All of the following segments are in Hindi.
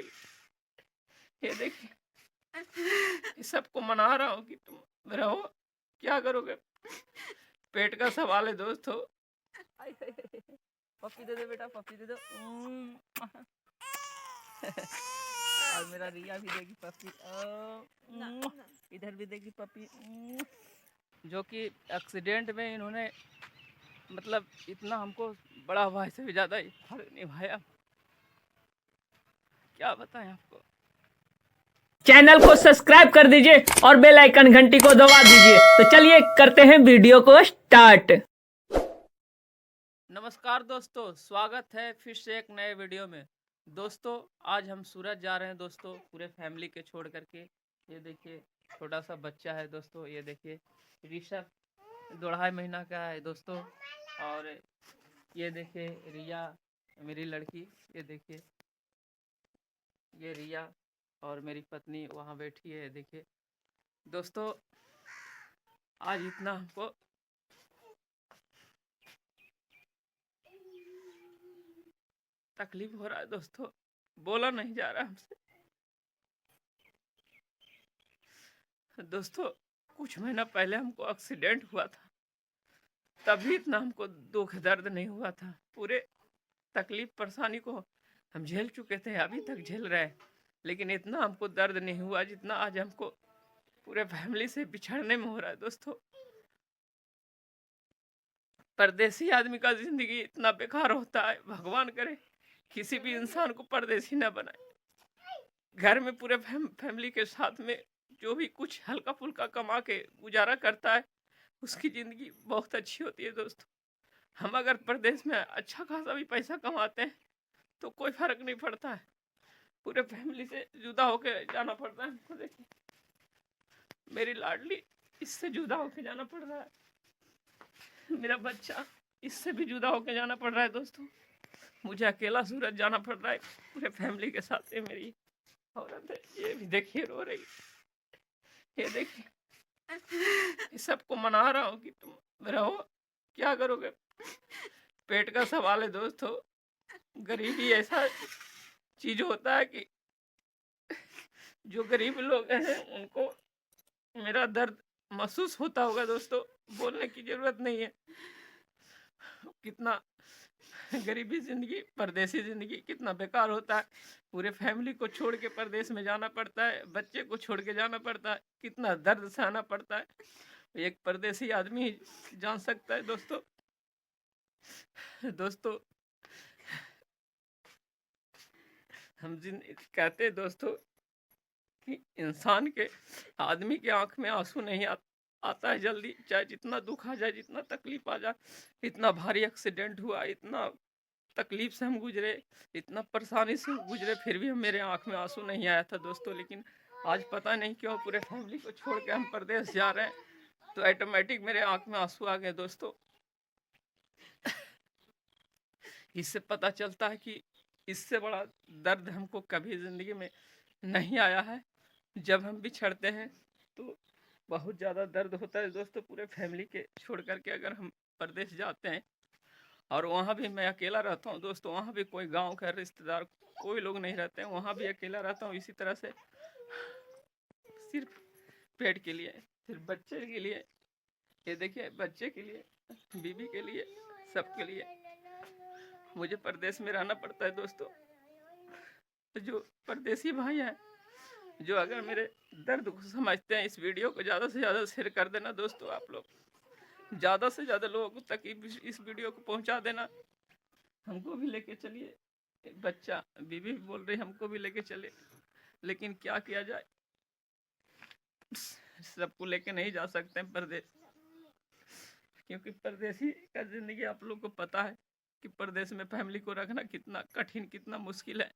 रही। ये देखिए, इस सबको मना रहा हूँ कि तुम रहो, क्या करोगे? पेट का सवाल है दोस्तों। पप्पी दे दो बेटा, पप्पी दे दो। और मेरा रिया भी देगी पप्पी। इधर भी देगी पप्पी। जो कि एक्सीडेंट में इन्होंने मतलब इतना हमको बड़ा भाई से भी ज़्यादा फर्क निभाया, क्या बताएं आपको। चैनल को सब्सक्राइब कर दीजिए और बेल आइकन घंटी को दबा दीजिए। तो चलिए करते हैं वीडियो को स्टार्ट। नमस्कार दोस्तों, स्वागत है फिर से एक नए वीडियो में। दोस्तों आज हम सूरत जा रहे हैं दोस्तों, पूरे फैमिली के छोड़ करके। ये देखिए छोटा सा बच्चा है दोस्तों, ये देखिए ऋषभ 2.5 महीना का है दोस्तों। और ये देखिए रिया मेरी लड़की, ये देखिए ये रिया और मेरी पत्नी वहाँ बैठी है। देखिए दोस्तों आज इतना हमको तकलीफ हो रहा है दोस्तों, बोला नहीं जा रहा हमसे। दोस्तों कुछ महीना पहले हमको एक्सीडेंट हुआ था, तभी इतना हमको दुख दर्द नहीं हुआ था। पूरे तकलीफ परेशानी को हम झेल चुके थे, अभी तक झेल रहे हैं, लेकिन इतना हमको दर्द नहीं हुआ जितना आज हमको पूरे फैमिली से बिछड़ने में हो रहा है दोस्तों। परदेसी आदमी का जिंदगी इतना बेकार होता है, भगवान करे किसी भी इंसान को परदेसी न बनाए। घर में पूरे फैमिली के साथ में जो भी कुछ हल्का फुल्का कमा के गुजारा करता है, उसकी ज़िंदगी बहुत अच्छी होती है दोस्तों। हम अगर प्रदेश में अच्छा खासा भी पैसा कमाते हैं तो कोई फ़र्क नहीं पड़ता है, पूरे फैमिली से जुदा होकर जाना पड़ता है हमको। देखिए मेरी लाडली, इससे जुदा होकर जाना पड़ रहा है, मेरा बच्चा इससे भी जुदा होकर जाना पड़ रहा है दोस्तों। मुझे अकेला सूरत जाना पड़ रहा है पूरे फैमिली के साथ। ये मेरी औरत है, ये भी देखिए रो रही। ये देखिए, इस सबको मना रहा हूँ कि तुम रहो, क्या करोगे? पेट का सवाल है दोस्तों। गरीबी ऐसा चीज होता है कि जो गरीब लोग हैं उनको मेरा दर्द महसूस होता होगा दोस्तों, बोलने की जरूरत नहीं है। कितना गरीबी जिंदगी, परदेसी जिंदगी कितना बेकार होता है। पूरे फैमिली को छोड़ के परदेश में जाना पड़ता है, बच्चे को छोड़ के जाना पड़ता है, कितना दर्द सहना पड़ता है, एक परदेसी आदमी ही जान सकता है दोस्तों। दोस्तों हम कहते हैं दोस्तों कि इंसान के, आदमी के आंख में आंसू नहीं आता है जल्दी, चाहे जितना दुख आ जाए, जितना तकलीफ आ जाए। इतना भारी एक्सीडेंट हुआ, इतना तकलीफ से हम गुजरे, इतना परेशानी से गुजरे, फिर भी मेरे आंख में आंसू नहीं आया था दोस्तों। लेकिन आज पता नहीं क्यों पूरे फैमिली को छोड़ के हम प्रदेश जा रहे हैं तो ऑटोमेटिक मेरे आंख में आंसू आ गए दोस्तों। इससे पता चलता है कि इससे बड़ा दर्द हमको कभी ज़िंदगी में नहीं आया है। जब हम बिछड़ते हैं तो बहुत ज़्यादा दर्द होता है दोस्तों। पूरे फैमिली के छोड़ करके अगर हम प्रदेश जाते हैं और वहाँ भी मैं अकेला रहता हूँ दोस्तों, वहाँ भी कोई गांव का रिश्तेदार कोई लोग नहीं रहते हैं, वहाँ भी अकेला रहता हूँ इसी तरह से, सिर्फ पेट के लिए, सिर्फ बच्चे के लिए। ये देखिए बच्चे के लिए, बीवी के लिए, सबके लिए मुझे प्रदेश में रहना पड़ता है दोस्तों। तो जो परदेसी भाई हैं, जो अगर मेरे दर्द को समझते हैं, इस वीडियो को ज़्यादा से ज़्यादा शेयर कर देना दोस्तों। आप लोग ज़्यादा से ज़्यादा लोगों तक इस वीडियो को पहुंचा देना। हमको भी लेके चलिए, बच्चा बीवी भी बोल रही हमको भी लेके चले, लेकिन क्या किया जाए, सबको लेके नहीं जा सकते हैं प्रदेश, क्योंकि परदेसी का ज़िंदगी आप लोग को पता है कि प्रदेश में फैमिली को रखना कितना कठिन, कितना मुश्किल है।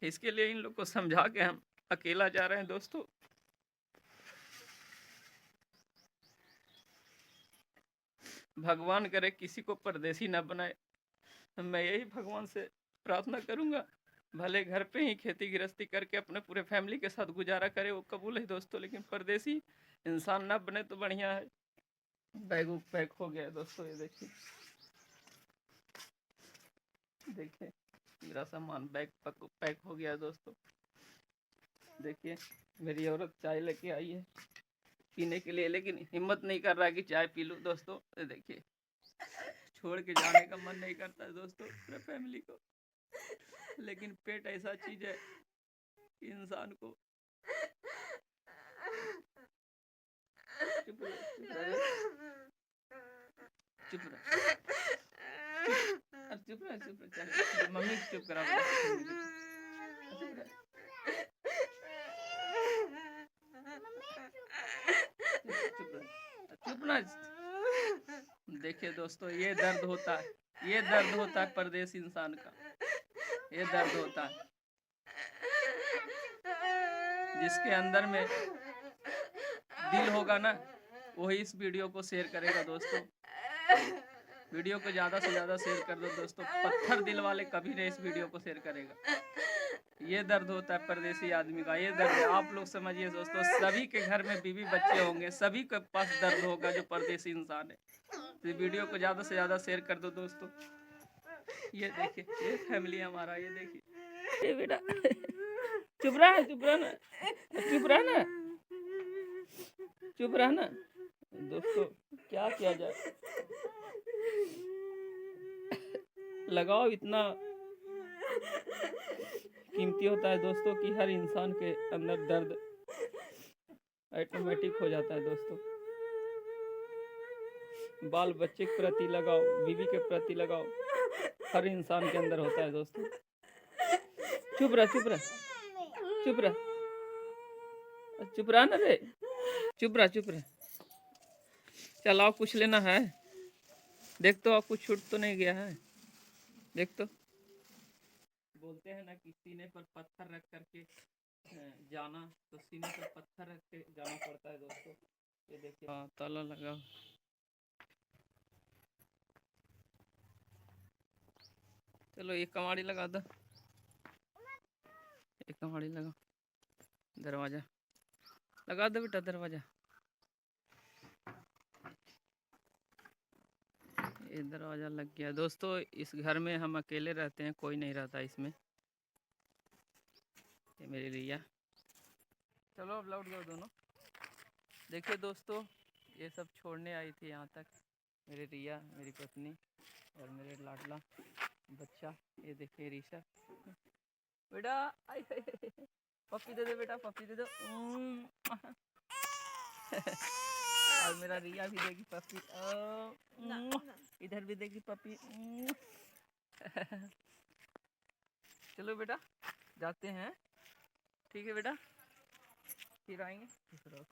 इसके लिए इन लोग को समझा के हम अकेला जा रहे हैं दोस्तों। भगवान करे किसी को परदेसी ना बनाए, मैं यही भगवान से प्रार्थना करूंगा। भले घर पे ही खेती गृहस्थी करके अपने पूरे फैमिली के साथ गुजारा करे, वो कबूल है दोस्तों, लेकिन परदेसी इंसान ना बने तो बढ़िया है। बैग पैक हो गया दोस्तों, ये देखिए, देखिए मेरा सामान बैग पैक हो गया दोस्तों। देखिए मेरी औरत चाय लेके आई है पीने के लिए, लेकिन हिम्मत नहीं कर रहा कि चाय पी लूँ दोस्तों। देखिए छोड़ के जाने का मन नहीं करता है दोस्तों पूरे फैमिली को, लेकिन पेट ऐसा चीज है कि इंसान को चुप रह चुप रह मम्मी चुप करा चुप ना। देखिए दोस्तों ये दर्द होता है, ये दर्द होता है परदेसी इंसान का, ये दर्द होता है। जिसके अंदर में दिल होगा ना वही इस वीडियो को शेयर करेगा दोस्तों। वीडियो को ज़्यादा से ज़्यादा शेयर कर दो दोस्तों। पत्थर दिल वाले कभी नहीं इस वीडियो को शेयर करेगा। ये दर्द होता है परदेसी आदमी का, ये दर्द आप लोग समझिए दोस्तों। सभी के घर में बीवी बच्चे होंगे, सभी के पास दर्द होगा जो परदेसी इंसान है। तो वीडियो को ज़्यादा से ज़्यादा शेयर कर दो दोस्तों। ये देखिए ये फैमिली हमारा, ये देखिए ये बेटा चुप रहा ना चुप रहा ना दोस्तों। क्या किया जाए, लगाव इतना कीमती होता है दोस्तों कि हर इंसान के अंदर दर्द ऑटोमेटिक हो जाता है दोस्तों। बाल बच्चे के प्रति लगाओ, बीवी के प्रति लगाओ, हर इंसान के अंदर होता है दोस्तों। चुप रहा ना रे, चुप रहा। चलाओ कुछ लेना है, देख तो आप कुछ छूट तो नहीं गया है, देख तो। बोलते हैं ना कि सीने पर पत्थर रख करके जाना, तो सीने पर पत्थर रख के जाना पड़ता है दोस्तों। ये देखिए हाँ ताला लगा। चलो एक कमाड़ी लगा दो, एक कमाड़ी लगा, दरवाजा लगा दो बेटा, दरवाजा। ये दरवाजा लग गया दोस्तों। इस घर में हम अकेले रहते हैं, कोई नहीं रहता इसमें। ये मेरी रिया। चलो अब लौट गए दोनों। देखिए दोस्तों ये सब छोड़ने आई थी यहाँ तक मेरी रिया, मेरी पत्नी और मेरे लाडला बच्चा। ये देखिए रीशा बेटा, पप्पी दे दो बेटा, पप्पी दे दो। और मेरा रिया भी देगी पप्पी, इधर भी देगी पप्पी। चलो बेटा जाते हैं, ठीक है बेटा, फिर आएंगे। खुश रहो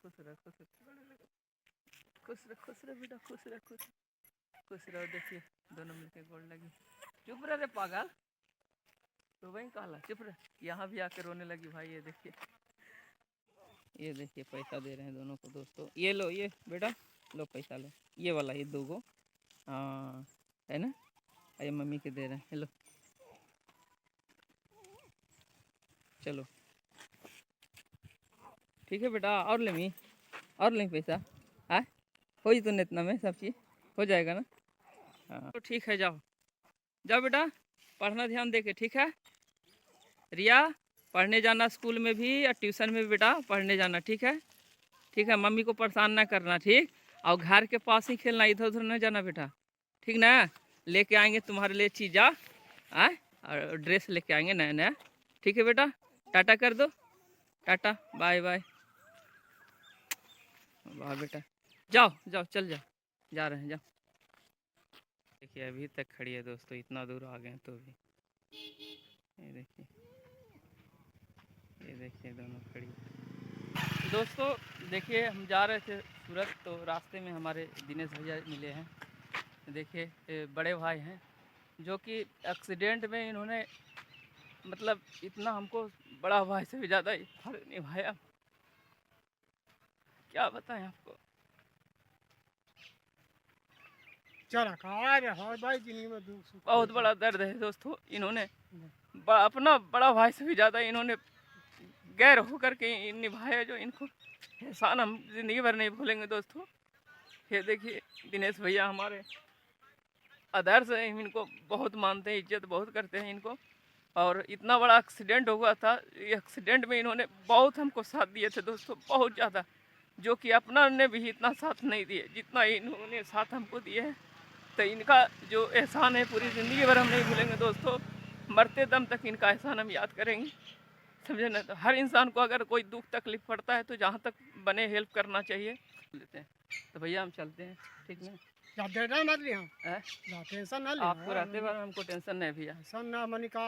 बेटा, खुश रहो। देखिए दोनों मिलके गोड़ लगी। चुप रह रे पागल, तो वही कहला चुप रह। यहाँ भी आके रोने लगी भाई। ये देखिए पैसा दे रहे हैं दोनों को दोस्तों। ये लो, ये बेटा लो पैसा लो, ये वाला, ये दो गो, हाँ है ना, ये मम्मी के दे रहे हैं। लो चलो ठीक है बेटा, और ले पैसा, हाँ हो जी तो इतना में सब चीज़ हो जाएगा ना। हाँ तो ठीक है, जाओ बेटा पढ़ना ध्यान दे के, ठीक है। रिया पढ़ने जाना, स्कूल में भी और ट्यूशन में भी बेटा पढ़ने जाना, ठीक है। मम्मी को परेशान ना करना, ठीक। और घर के पास ही खेलना, इधर उधर नहीं जाना बेटा, ठीक ना। लेके आएंगे तुम्हारे लिए चीज़ा, और ड्रेस लेके आएंगे नया नया, ठीक है बेटा। टाटा कर दो, टाटा बाय बाय। वाह बेटा, जाओ चल जाओ, जा रहे हैं, जाओ। देखिए अभी तक खड़ी है दोस्तों, इतना दूर आ गए तो भी। ये देखिए दोनों खड़ी दोस्तों। देखिए हम जा रहे थे सूरत, तो रास्ते में हमारे दिनेश भैया मिले हैं। देखिए बड़े भाई हैं जो कि एक्सीडेंट में इन्होंने मतलब इतना हमको बड़ा भाई से भी ज़्यादा फर्क निभाया, क्या बताएं आपको। बहुत बड़ा दर्द है दोस्तों। इन्होंने अपना बड़ा भाई से भी ज़्यादा इन्होंने गैर होकर के निभाया, जो इनको एहसान हम ज़िंदगी भर नहीं भूलेंगे दोस्तों। ये देखिए दिनेश भैया हमारे आदर्श हैं, इनको बहुत मानते हैं, इज्जत बहुत करते हैं इनको। और इतना बड़ा एक्सीडेंट हुआ था, ये एक्सीडेंट में इन्होंने बहुत हमको साथ दिए थे दोस्तों, बहुत ज़्यादा, जो कि अपना ने भी इतना साथ नहीं दिए जितना इन्होंने साथ हमको दिए है। तो इनका जो एहसान है पूरी ज़िंदगी भर हम नहीं भूलेंगे दोस्तों, मरते दम तक इनका एहसान हम याद करेंगे, समझे ना। तो हर इंसान को अगर कोई दुख तकलीफ पड़ता है तो जहाँ तक बने हेल्प करना चाहिए लेते हैं। तो भैया हम चलते हैं, ठीक ना। टेंशन मत लिया, हैं? टेंशन ना लिया। आपको रहते बार हमको टेंशन नहीं भैया। टेंशन ना मनी का